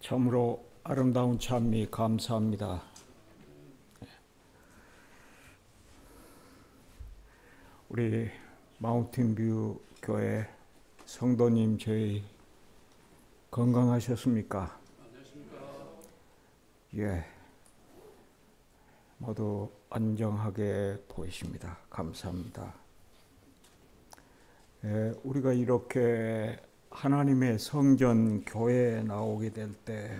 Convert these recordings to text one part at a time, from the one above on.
참으로 아름다운 찬미 감사합니다. 우리 마운틴뷰 교회 성도님 저희 건강하셨습니까? 예, 모두 안정하게 보이십니다. 감사합니다. 우리가 이렇게 하나님의 성전 교회에 나오게 될 때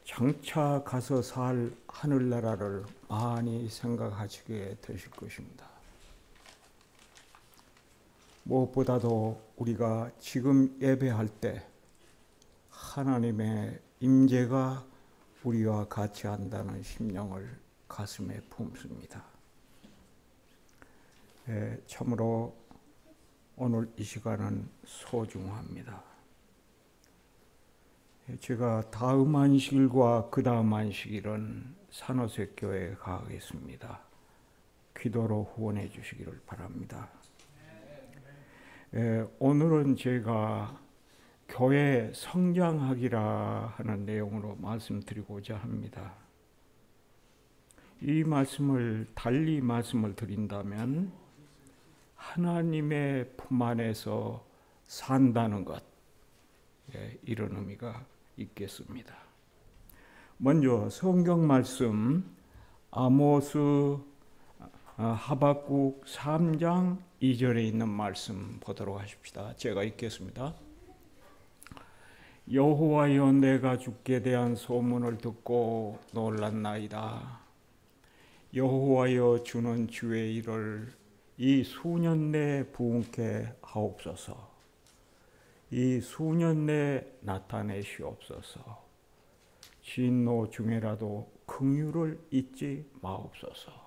장차 가서 살 하늘나라를 많이 생각하시게 되실 것입니다. 무엇보다도 우리가 지금 예배할 때 하나님의 임재가 우리와 같이 한다는 심령을 가슴에 품습니다. 참으로 오늘 이 시간은 소중합니다. 제가 다음 안식일과 그 다음 안식일은 산호색 교회에 가겠습니다. 기도로 후원해 주시기를 바랍니다. 오늘은 제가 교회 성장하기라 하는 내용으로 말씀드리고자 합니다. 이 말씀을 달리 말씀을 드린다면 하나님의 품 안에서 산다는 것, 이런 의미가 있겠습니다. 먼저 성경 말씀 아모스 하박국 3장 2절에 있는 말씀 보도록 하십시다. 제가 읽겠습니다. 여호와여, 내가 주께 대한 소문을 듣고 놀랐나이다. 여호와여, 주는 주의 일을 이 수년 내에 부응케 하옵소서. 이 수년 내에 나타내시옵소서. 진노 중에라도 긍휼을 잊지 마옵소서.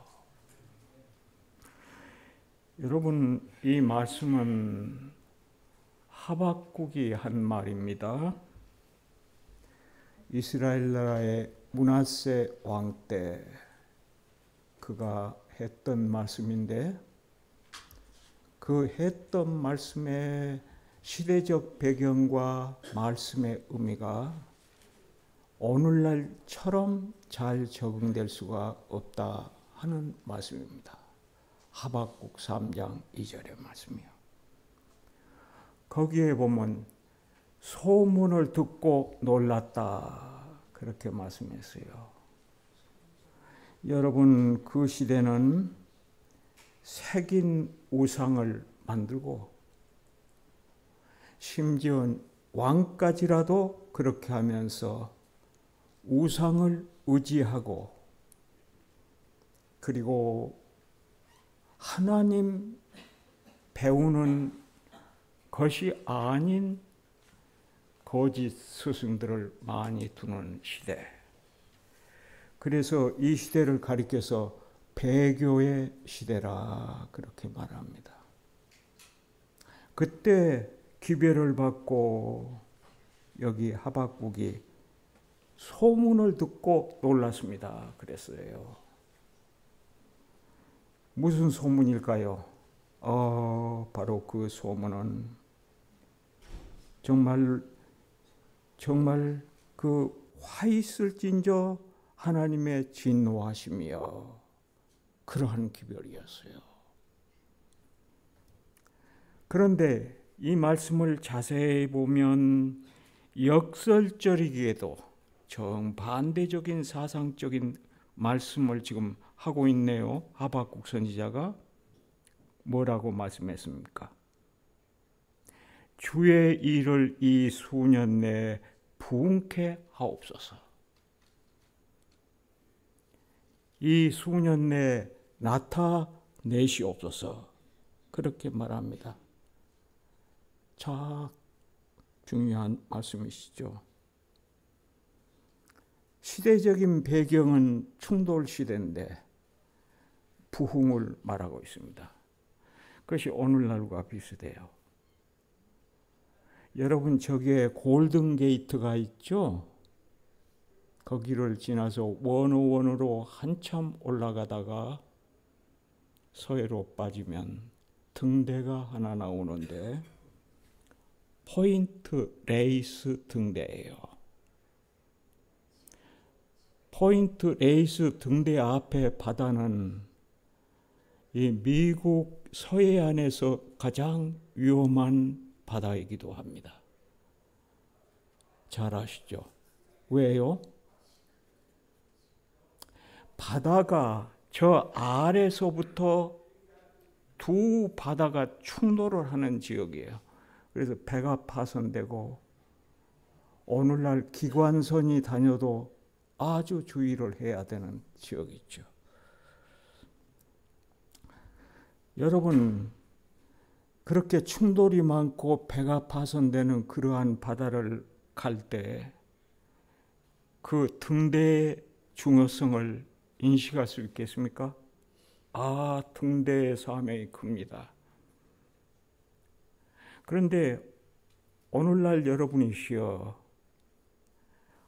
여러분, 이 말씀은 하박국이 한 말입니다. 이스라엘 나라의 므낫세 왕 때 그가 했던 말씀인데, 그 했던 말씀의 시대적 배경과 말씀의 의미가 오늘날처럼 잘 적응될 수가 없다 하는 말씀입니다. 하박국 3장 2절의 말씀이요. 거기에 보면 소문을 듣고 놀랐다 그렇게 말씀했어요. 여러분, 그 시대는 새긴 우상을 만들고 심지어 왕까지라도 그렇게 하면서 우상을 의지하고, 그리고 하나님 배우는 것이 아닌 거짓 스승들을 많이 두는 시대. 그래서 이 시대를 가리켜서 배교의 시대라 그렇게 말합니다. 그때 기별을 받고 여기 하박국이 소문을 듣고 놀랐습니다. 그랬어요. 무슨 소문일까요? 바로 그 소문은 정말 그 화 있을진저 하나님의 진노하심이여, 그러한 기별이었어요. 그런데 이 말씀을 자세히 보면 역설적이게도 정반대적인 사상적인 말씀을 지금 하고 있네요. 하박국 선지자가 뭐라고 말씀했습니까? 주의 일을 이 수년 내에 부응케 하옵소서. 이 수년 내에 나타내시옵소서. 그렇게 말합니다. 자, 중요한 말씀이시죠. 시대적인 배경은 충돌 시대인데 부흥을 말하고 있습니다. 그것이 오늘날과 비슷해요. 여러분, 저기에 골든 게이트가 있죠? 거기를 지나서 101으로 한참 올라가다가 서해로 빠지면 등대가 하나 나오는데 포인트 레이스 등대예요. 포인트 레이스 등대 앞에 바다는 이 미국 서해안에서 가장 위험한 바다이기도 합니다. 잘 아시죠? 왜요? 바다가 저 아래서부터 두 바다가 충돌을 하는 지역이에요. 그래서 배가 파손되고 오늘날 기관선이 다녀도 아주 주의를 해야 되는 지역이죠. 여러분, 그렇게 충돌이 많고 배가 파손되는 그러한 바다를 갈 때 그 등대의 중요성을 인식할 수 있겠습니까? 아, 등대의 사명이 큽니다. 그런데 오늘날 여러분이시여,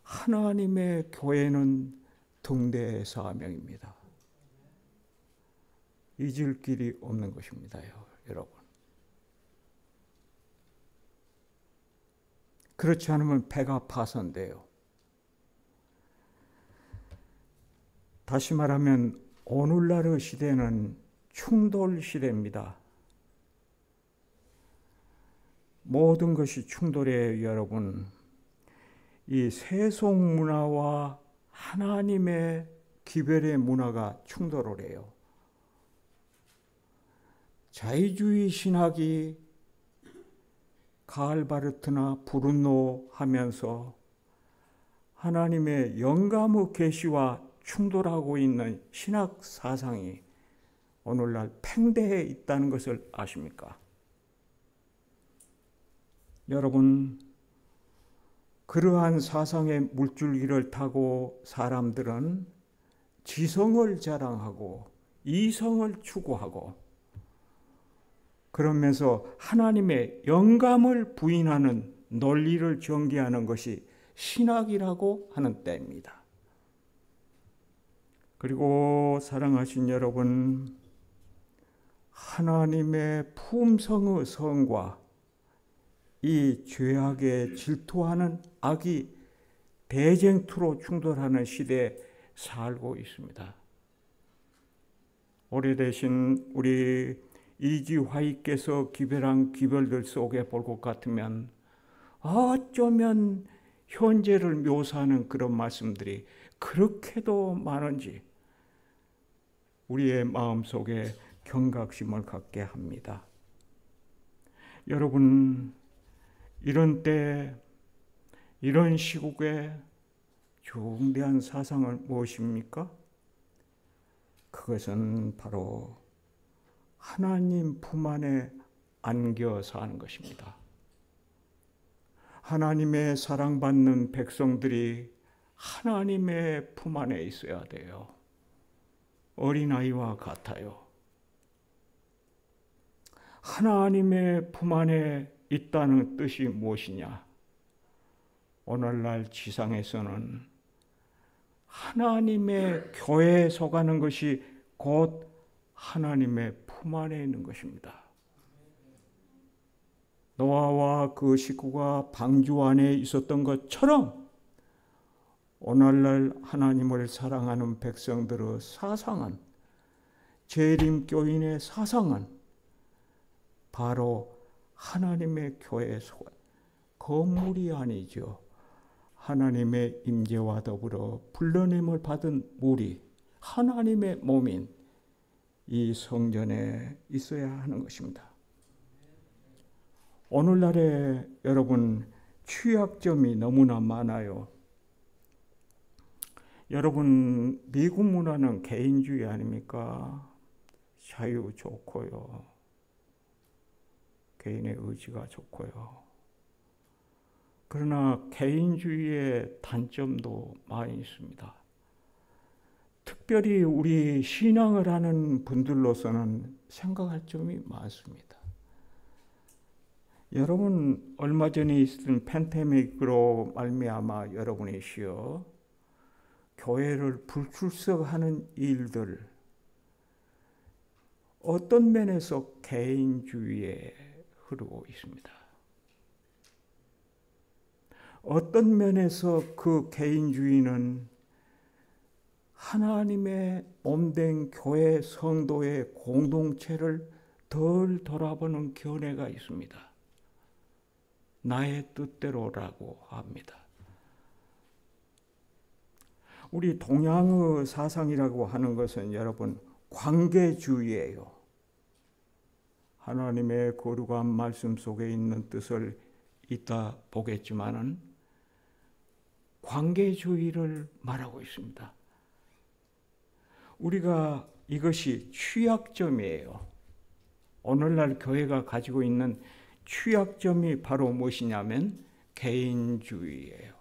하나님의 교회는 등대의 사명입니다. 잊을 길이 없는 것입니다요, 여러분. 그렇지 않으면 배가 파손돼요. 다시 말하면 오늘날의 시대는 충돌 시대입니다. 모든 것이 충돌이에요, 여러분. 이 세속 문화와 하나님의 기별의 문화가 충돌을 해요. 자유주의 신학이 가을바르트나 브루노 하면서 하나님의 영감의 계시와 충돌하고 있는 신학 사상이 오늘날 팽배해 있다는 것을 아십니까? 여러분, 그러한 사상의 물줄기를 타고 사람들은 지성을 자랑하고 이성을 추구하고 그러면서 하나님의 영감을 부인하는 논리를 전개하는 것이 신학이라고 하는 때입니다. 그리고 사랑하신 여러분, 하나님의 품성의 성과 이 죄악에 질투하는 악이 대쟁투로 충돌하는 시대에 살고 있습니다. 오래되신 우리 이지화이께서 기별한 기별들 속에 볼 것 같으면 어쩌면 현재를 묘사하는 그런 말씀들이 그렇게도 많은지 우리의 마음속에 경각심을 갖게 합니다. 여러분, 이런 때, 이런 시국에 중대한 사상은 무엇입니까? 그것은 바로 하나님 품 안에 안겨 사는 것입니다. 하나님의 사랑받는 백성들이 하나님의 품 안에 있어야 돼요. 어린아이와 같아요. 하나님의 품 안에 있다는 뜻이 무엇이냐? 오늘날 지상에서는 하나님의 교회에 속하는 것이 곧 하나님의 품 안에 있는 것입니다. 노아와 그 식구가 방주 안에 있었던 것처럼 오늘날 하나님을 사랑하는 백성들의 사상은, 재림교인의 사상은 바로 하나님의 교회에 속한 건물이 아니죠. 하나님의 임재와 더불어 불러냄을 받은 무리, 하나님의 몸인 이 성전에 있어야 하는 것입니다. 오늘날에 여러분 취약점이 너무나 많아요. 여러분, 미국 문화는 개인주의 아닙니까? 자유 좋고요. 개인의 의지가 좋고요. 그러나 개인주의의 단점도 많이 있습니다. 특별히 우리 신앙을 하는 분들로서는 생각할 점이 많습니다. 여러분, 얼마 전에 있었던 팬데믹으로 말미암아 여러분이시여 교회를 불출석하는 일들, 어떤 면에서 개인주의에 흐르고 있습니다. 어떤 면에서 그 개인주의는 하나님의 몸된 교회 성도의 공동체를 덜 돌아보는 견해가 있습니다. 나의 뜻대로라고 합니다. 우리 동양의 사상이라고 하는 것은 여러분 관계주의예요. 하나님의 거룩한 말씀 속에 있는 뜻을 이따 보겠지만은 관계주의를 말하고 있습니다. 우리가 이것이 취약점이에요. 오늘날 교회가 가지고 있는 취약점이 바로 무엇이냐면 개인주의예요.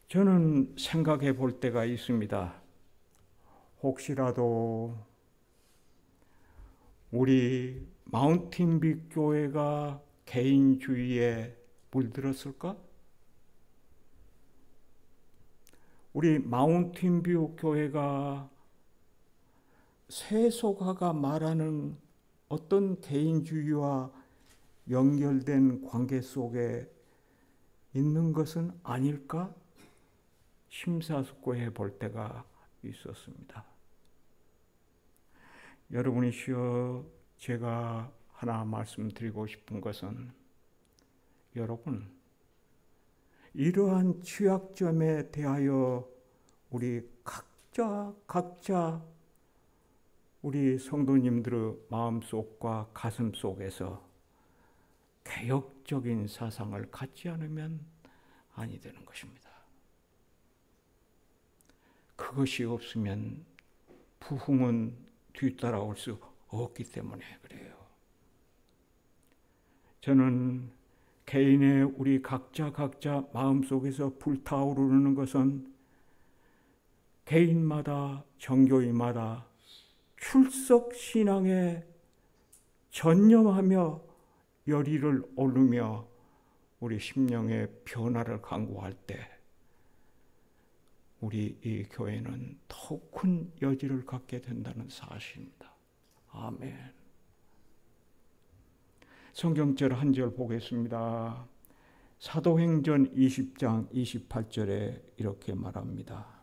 저는 생각해 볼 때가 있습니다. 혹시라도 우리 마운틴뷰 교회가 개인주의에 물들었을까? 우리 마운틴뷰 교회가 세속화가 말하는 어떤 개인주의와 연결된 관계 속에 있는 것은 아닐까? 심사숙고해 볼 때가 있었습니다. 여러분이시여, 제가 하나 말씀드리고 싶은 것은 여러분, 이러한 취약점에 대하여 우리 각자 우리 성도님들의 마음속과 가슴 속에서 개혁적인 사상을 갖지 않으면 아니 되는 것입니다. 그것이 없으면 부흥은 뒤따라올 수 없기 때문에 그래요. 저는 개인의 우리 각자 마음속에서 불타오르는 것은 개인마다 정교인마다 출석 신앙에 전념하며 열의를 오르며 우리 심령의 변화를 강구할 때 우리 이 교회는 더욱 큰 여지를 갖게 된다는 사실입니다. 아멘. 성경절 한 절 보겠습니다. 사도행전 20장 28절에 이렇게 말합니다.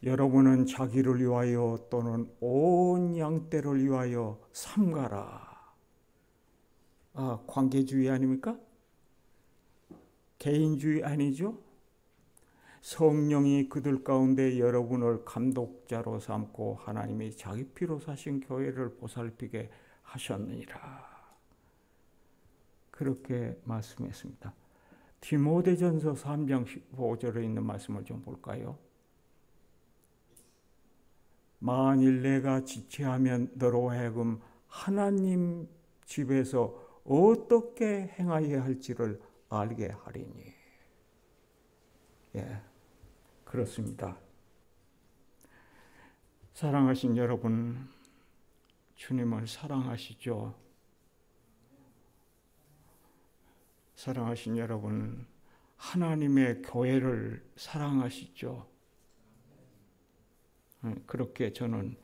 여러분은 자기를 위하여 또는 온 양떼를 위하여 삼가라. 관계주의 아닙니까? 개인주의 아니죠? 성령이 그들 가운데 여러분을 감독자로 삼고 하나님이 자기 피로 사신 교회를 보살피게 하셨느니라. 그렇게 말씀했습니다. 디모데전서 3장 15절에 있는 말씀을 좀 볼까요? 만일 내가 지체하면 너로 하여금 하나님 집에서 어떻게 행하여야 할지를 알게 하리니. 그렇습니다. 사랑하신 여러분, 주님을 사랑하시죠? 사랑하신 여러분, 하나님의 교회를 사랑하시죠? 그렇게 저는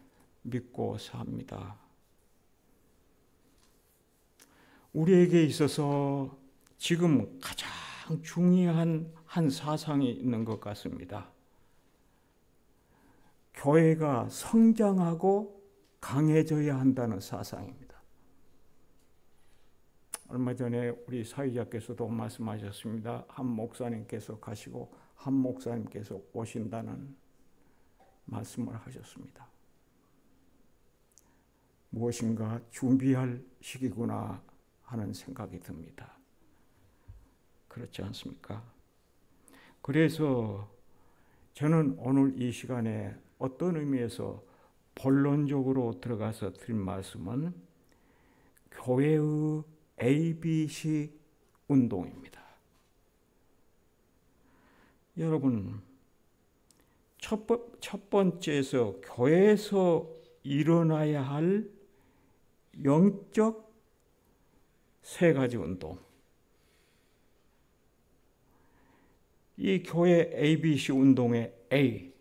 믿고 삽니다. 우리에게 있어서 지금 가장 중요한 한 사상이 있는 것 같습니다. 교회가 성장하고 강해져야 한다는 사상입니다. 얼마 전에 우리 사회자께서도 말씀하셨습니다. 한 목사님께서 가시고 한 목사님께서 오신다는 말씀을 하셨습니다. 무엇인가 준비할 시기구나 하는 생각이 듭니다. 그렇지 않습니까? 그래서 저는 오늘 이 시간에 어떤 의미에서 본론적으로 들어가서 드린 말씀은 교회의 ABC 운동입니다. 여러분, 첫 번째에서 교회에서 일어나야 할 영적 세 가지 운동. 이 교회 ABC 운동의 A,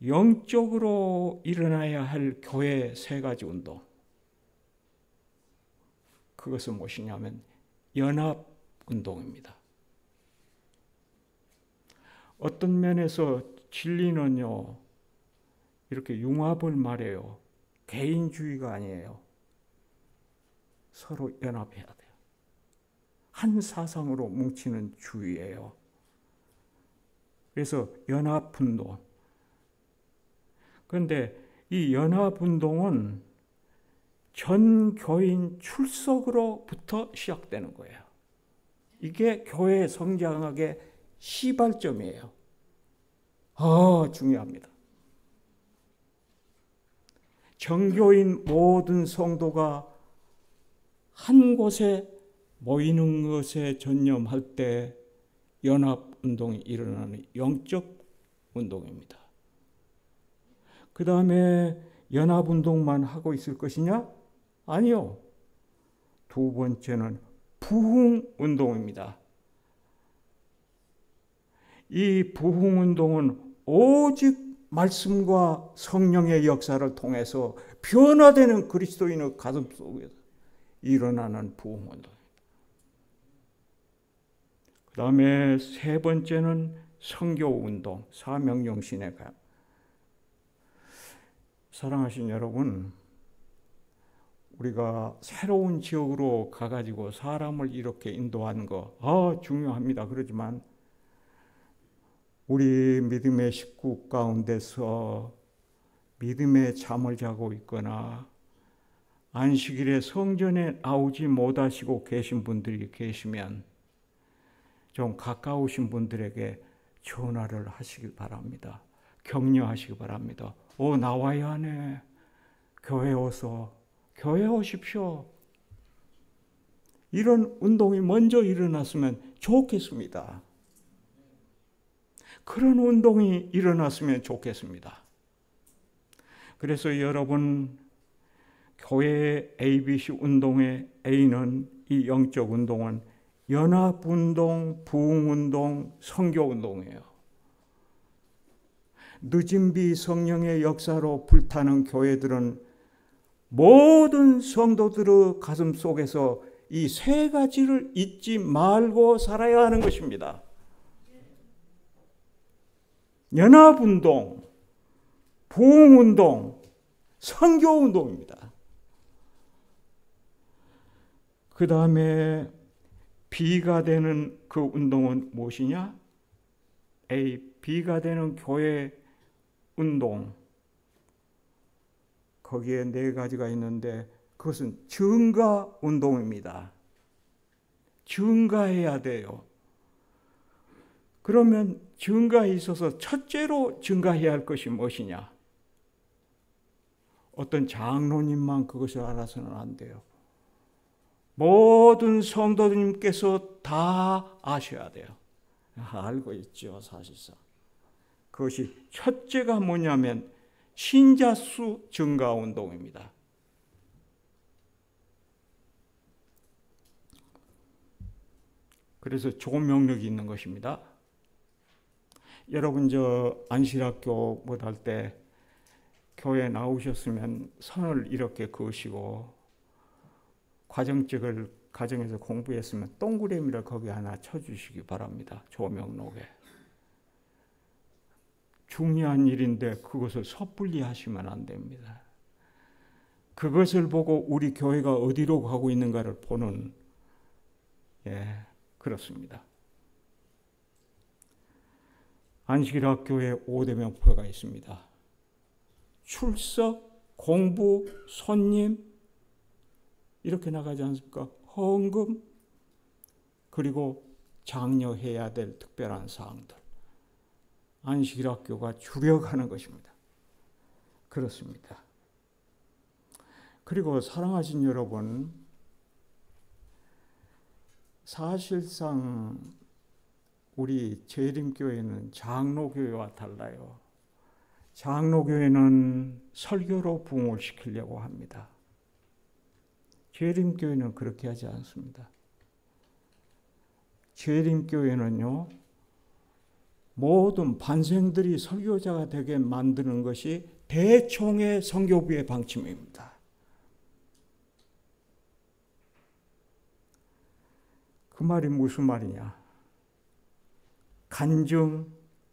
영적으로 일어나야 할 교회 세 가지 운동. 그것은 무엇이냐면 연합운동입니다. 어떤 면에서 진리는요, 이렇게 융합을 말해요. 개인주의가 아니에요. 서로 연합해야 돼요. 한 사상으로 뭉치는 주의예요. 그래서 연합운동. 그런데 이 연합운동은 전 교인 출석으로부터 시작되는 거예요. 이게 교회 성장학의 시발점이에요. 중요합니다. 정교인 모든 성도가 한 곳에 모이는 것에 전념할 때 연합운동이 일어나는 영적 운동입니다. 그 다음에 연합운동만 하고 있을 것이냐? 아니요. 두 번째는 부흥운동입니다. 이 부흥운동은 오직 말씀과 성령의 역사를 통해서 변화되는 그리스도인의 가슴 속에서 일어나는 부흥운동입니다. 그 다음에 세 번째는 선교운동, 사명영신의 가. 사랑하신 여러분, 우리가 새로운 지역으로 가가지고 사람을 이렇게 인도하는 거 중요합니다. 그렇지만 우리 믿음의 식구 가운데서 믿음의 잠을 자고 있거나 안식일에 성전에 나오지 못하시고 계신 분들이 계시면 좀 가까우신 분들에게 전화를 하시기 바랍니다. 격려하시기 바랍니다. 나와야 하네. 교회 오소. 교회 오십시오. 이런 운동이 먼저 일어났으면 좋겠습니다. 그런 운동이 일어났으면 좋겠습니다. 그래서 여러분, 교회 ABC 운동의 A는, 이 영적 운동은 연합운동, 부흥운동, 선교운동이에요. 늦은 비 성령의 역사로 불타는 교회들은 모든 성도들의 가슴 속에서 이 세 가지를 잊지 말고 살아야 하는 것입니다. 연합운동, 부흥운동, 선교운동입니다. 그 다음에 B가 되는 그 운동은 무엇이냐? B가 되는 교회 운동. 거기에 네 가지가 있는데 그것은 증가 운동입니다. 증가해야 돼요. 그러면 증가에 있어서 첫째로 증가해야 할 것이 무엇이냐? 어떤 장로님만 그것을 알아서는 안 돼요. 모든 성도님께서 다 아셔야 돼요. 알고 있죠, 사실상. 그것이 첫째가 뭐냐면 신자 수 증가 운동입니다. 그래서 좋은 명령이 있는 것입니다. 여러분 안실학교 못할 때 교회 나오셨으면 선을 이렇게 그으시고 과정책을 가정에서 공부했으면 동그라미를 거기 하나 쳐주시기 바랍니다. 조명록에. 중요한 일인데 그것을 섣불리 하시면 안 됩니다. 그것을 보고 우리 교회가 어디로 가고 있는가를 보는, 그렇습니다. 안식일학교에 5대 명표가 있습니다. 출석, 공부, 손님, 이렇게 나가지 않습니까? 헌금, 그리고 장려해야 될 특별한 사항들. 안식일학교가 주력하는 것입니다. 그렇습니다. 그리고 사랑하신 여러분, 사실상 우리 재림교회는 장로교회와 달라요. 장로교회는 설교로 부흥을 시키려고 합니다. 재림교회는 그렇게 하지 않습니다. 재림교회는요, 모든 반생들이 설교자가 되게 만드는 것이 대총회 선교부의 방침입니다. 그 말이 무슨 말이냐? 간증,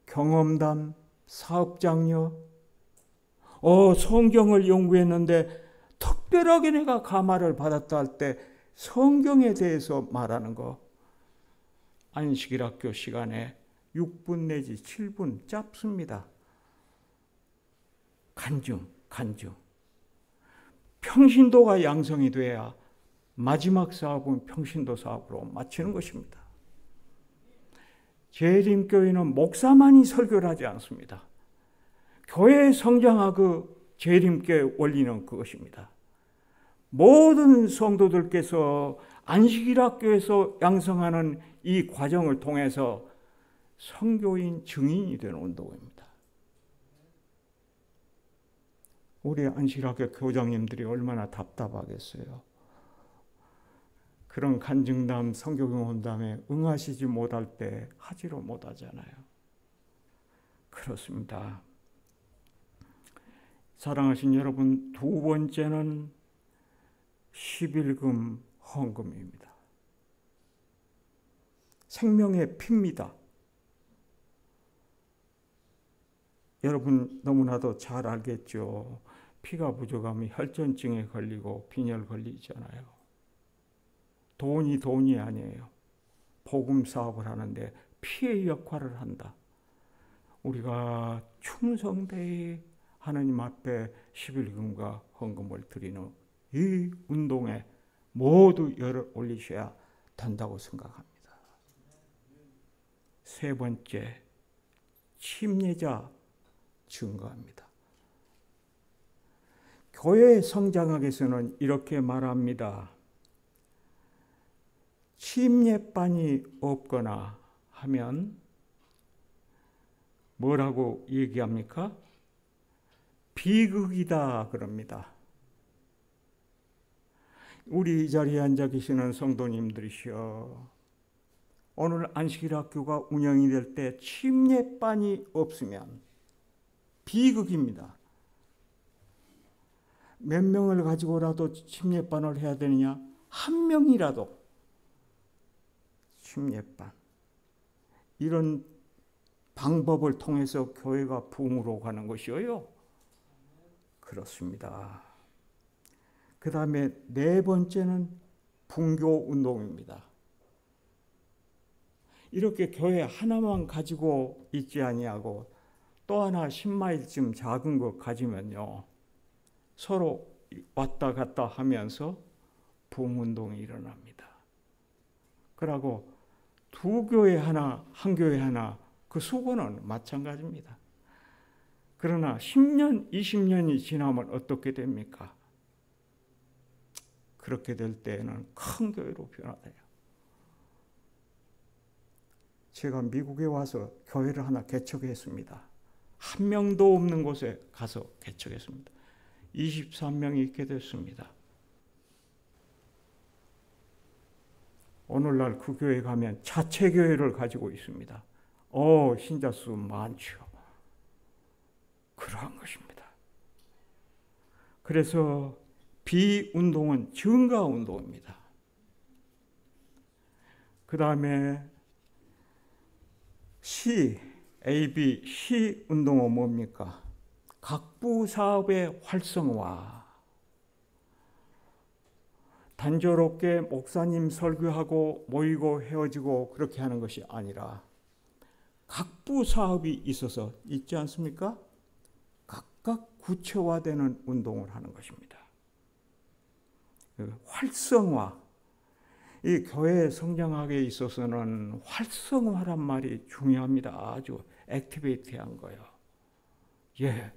경험담, 사업장려, 성경을 연구했는데 특별하게 내가 감화를 받았다 할 때 성경에 대해서 말하는 거, 안식일학교 시간에 6분 내지 7분 짧습니다. 간증. 평신도가 양성이 돼야 마지막 사업은 평신도 사업으로 마치는 것입니다. 재림교회는 목사만이 설교를 하지 않습니다. 교회의 성장하고 재림교회 원리는 그것입니다. 모든 성도들께서 안식일학교에서 양성하는 이 과정을 통해서 선교인 증인이 되는 운동입니다. 우리 안식일학교 교장님들이 얼마나 답답하겠어요. 그런 간증담, 선교경험담에 응하시지 못할 때 하지를 못하잖아요. 그렇습니다. 사랑하신 여러분, 두 번째는 11금 헌금입니다. 생명의 피입니다. 여러분 너무나도 잘 알겠죠. 피가 부족하면 혈전증에 걸리고 빈혈 걸리잖아요. 돈이 아니에요. 복음 사업을 하는데 피의 역할을 한다. 우리가 충성되이 하나님 앞에 11금과 헌금을 드리는 이 운동에 모두 열을 올리셔야 된다고 생각합니다. 세 번째, 침례자 증거합니다. 교회 성장학에서는 이렇게 말합니다. 침례반이 없거나 하면 뭐라고 얘기합니까? 비극이다 그럽니다. 우리 이 자리에 앉아 계시는 성도님들이시여, 오늘 안식일학교가 운영이 될 때 침례반이 없으면 비극입니다. 몇 명을 가지고라도 침례반을 해야 되느냐? 한 명이라도 침례반. 이런 방법을 통해서 교회가 붕으로 가는 것이요. 그렇습니다. 그 다음에 네 번째는 분교 운동입니다. 이렇게 교회 하나만 가지고 있지 아니하고 또 하나 10마일쯤 작은 거 가지면요, 서로 왔다 갔다 하면서 붕운동이 일어납니다. 그러고 두 교회 하나, 한 교회 하나, 그 수고는 마찬가지입니다. 그러나 10년, 20년이 지나면 어떻게 됩니까? 그렇게 될 때에는 큰 교회로 변화돼요. 제가 미국에 와서 교회를 하나 개척했습니다. 한 명도 없는 곳에 가서 개척했습니다. 23명이 있게 됐습니다. 오늘날 그 교회 가면 자체 교회를 가지고 있습니다. 신자 수 많죠. 그러한 것입니다. 그래서 비운동은 증가운동입니다. 그 다음에 C 운동은 뭡니까? 각부 사업의 활성화. 단조롭게 목사님 설교하고 모이고 헤어지고 그렇게 하는 것이 아니라 각부 사업이 있어서 있지 않습니까? 각각 구체화되는 운동을 하는 것입니다. 활성화. 이 교회 성장학에 있어서는 활성화란 말이 중요합니다. 아주 액티비티한 거예요. 예.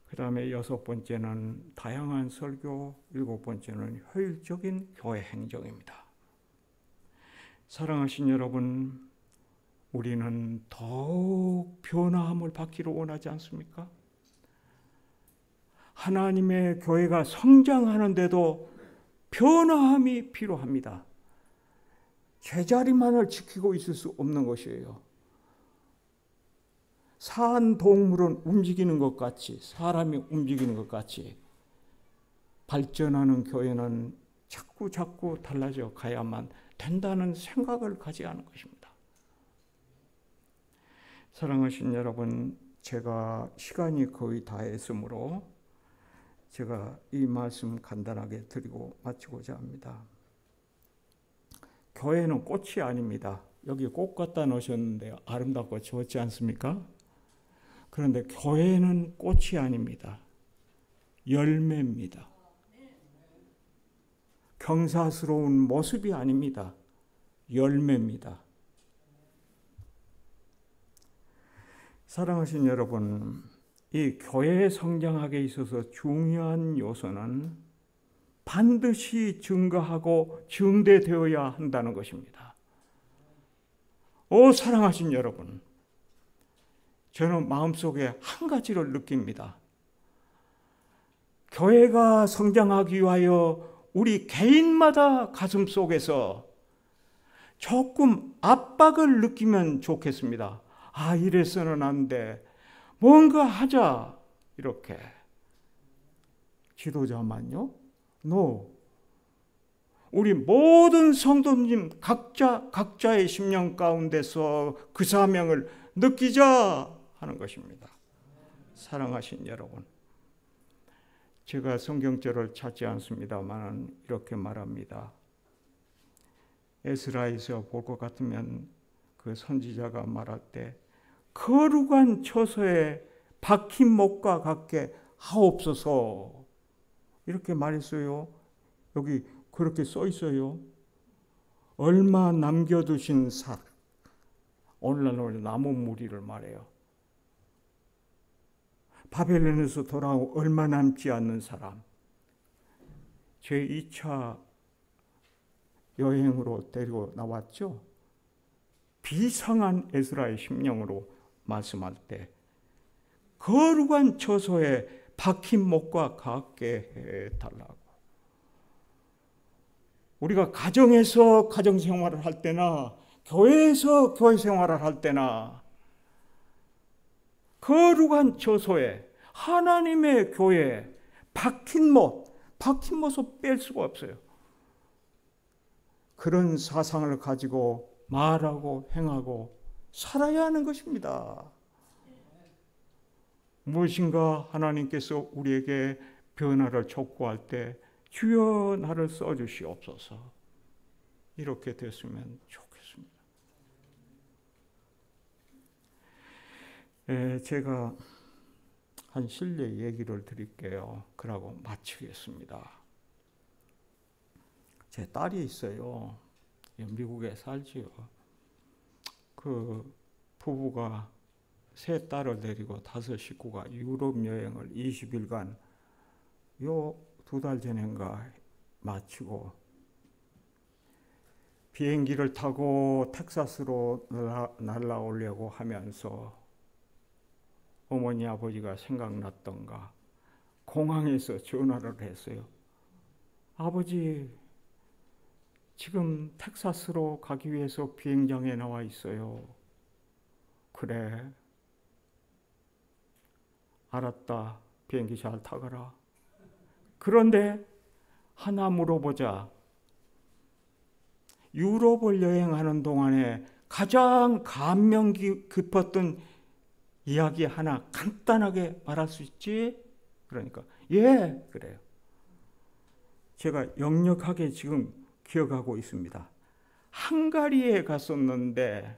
그 다음에 6번째는 다양한 설교, 7번째는 효율적인 교회 행정입니다. 사랑하신 여러분, 우리는 더욱 변화함을 받기를 원하지 않습니까? 하나님의 교회가 성장하는데도 변화함이 필요합니다. 제자리만을 지키고 있을 수 없는 것이에요. 산 동물은 움직이는 것 같이, 사람이 움직이는 것 같이 발전하는 교회는 자꾸 달라져 가야만 된다는 생각을 가지지 않은 것입니다. 사랑하신 여러분, 제가 시간이 거의 다 했으므로 제가 이 말씀 간단하게 드리고 마치고자 합니다. 교회는 꽃이 아닙니다. 여기 꽃 갖다 놓으셨는데 아름답고 좋지 않습니까? 그런데 교회는 꽃이 아닙니다. 열매입니다. 경사스러운 모습이 아닙니다. 열매입니다. 사랑하신 여러분, 이 교회 성장하게 있어서 중요한 요소는 반드시 증거하고 증대되어야 한다는 것입니다. 사랑하신 여러분, 저는 마음속에 한 가지를 느낍니다. 교회가 성장하기 위하여 우리 개인마다 가슴속에서 조금 압박을 느끼면 좋겠습니다. 이래서는 안 돼. 뭔가 하자. 이렇게. 지도자만요? 우리 모든 성도님 각자의 심령 가운데서 그 사명을 느끼자 하는 것입니다. 사랑하신 여러분, 제가 성경절을 찾지 않습니다만 이렇게 말합니다. 에스라에서 볼 것 같으면 그 선지자가 말할 때 거룩한 처소에 박힌 목과 같게 하옵소서 이렇게 말했어요. 여기 그렇게 써 있어요. 얼마 남겨두신 살, 오늘날 나무 무리를 말해요. 바벨론에서 돌아오고 얼마 남지 않는 사람, 제2차 여행으로 데리고 나왔죠. 비상한 에스라의 심령으로 말씀할 때 거룩한 처소에 박힌 목과 같게 해달라고. 우리가 가정에서 가정생활을 할 때나 교회에서 교회생활을 할 때나 거룩한 처소에 하나님의 교회에 박힌 못을 뺄 수가 없어요. 그런 사상을 가지고 말하고 행하고 살아야 하는 것입니다. 무엇인가 하나님께서 우리에게 변화를 촉구할 때 주여 나를 써주시옵소서 이렇게 됐으면 좋겠습니다. 제가 한 실례 얘기를 드릴게요. 그러고 마치겠습니다. 제 딸이 있어요. 미국에 살지요. 그 부부가 세 딸을 데리고 5 식구가 유럽 여행을 20일간 요 2달 전인가 마치고 비행기를 타고 텍사스로 날아오려고 하면서 어머니 아버지가 생각났던가 공항에서 전화를 했어요. 아버지, 지금 텍사스로 가기 위해서 비행장에 나와 있어요. 그래. 알았다. 비행기 잘 타거라. 그런데 하나 물어보자. 유럽을 여행하는 동안에 가장 감명 깊었던 이야기 하나 간단하게 말할 수 있지? 그러니까 예, 그래요. 제가 역력하게 지금 기억하고 있습니다. 헝가리에 갔었는데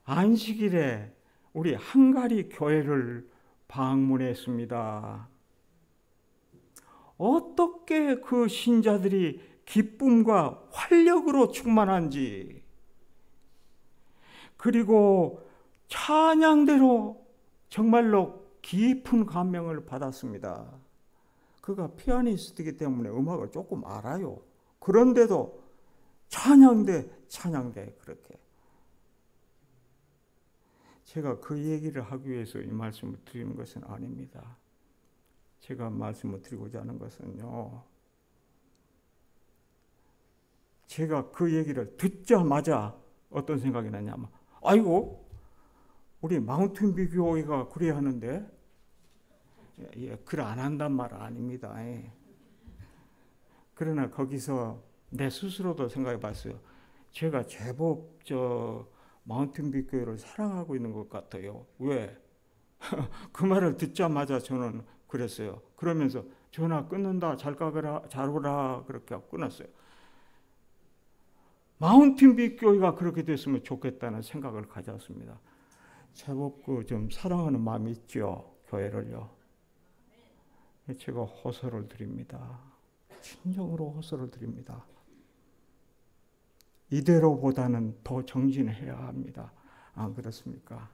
안식일에 우리 헝가리 교회를 방문했습니다. 어떻게 그 신자들이 기쁨과 활력으로 충만한지, 그리고 찬양대로 정말로 깊은 감명을 받았습니다. 그가 피아니스트이기 때문에 음악을 조금 알아요. 그런데도 찬양대 그렇게. 제가 그 얘기를 하기 위해서 이 말씀을 드리는 것은 아닙니다. 제가 말씀을 드리고자 하는 것은요, 제가 그 얘기를 듣자마자 어떤 생각이 났냐면, 아이고, 우리 마운틴뷰 교회가 그래야 하는데, 글 안 한단 말 아닙니다. 그러나 거기서 내 스스로도 생각해 봤어요. 제가 제법 마운틴뷰 교회를 사랑하고 있는 것 같아요. 왜? 그 말을 듣자마자 저는 그랬어요. 그러면서 전화 끊는다, 잘 오라 그렇게 끊었어요. 마운틴뷰 교회가 그렇게 됐으면 좋겠다는 생각을 가졌습니다. 제법 좀 사랑하는 마음이 있죠, 교회를요. 제가 호소를 드립니다. 진정으로 호소를 드립니다. 이대로보다는 더 정진해야 합니다. 안 그렇습니까?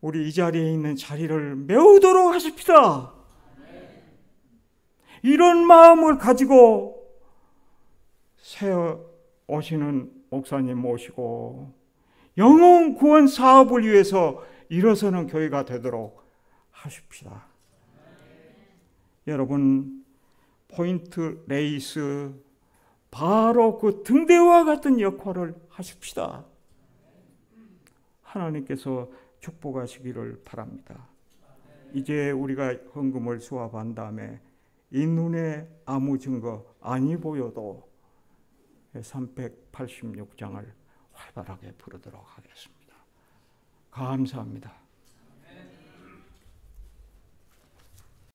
우리 이 자리에 있는 자리를 메우도록 하십시다. 이런 마음을 가지고 새 오시는 목사님 모시고 영혼 구원 사업을 위해서 일어서는 교회가 되도록 하십시다. 여러분, 포인트 레이스 바로 그 등대와 같은 역할을 하십시다. 하나님께서 축복하시기를 바랍니다. 이제 우리가 헌금을 수합한 다음에 이 눈에 아무 증거 아니 보여도 386장을 활발하게 부르도록 하겠습니다. 감사합니다.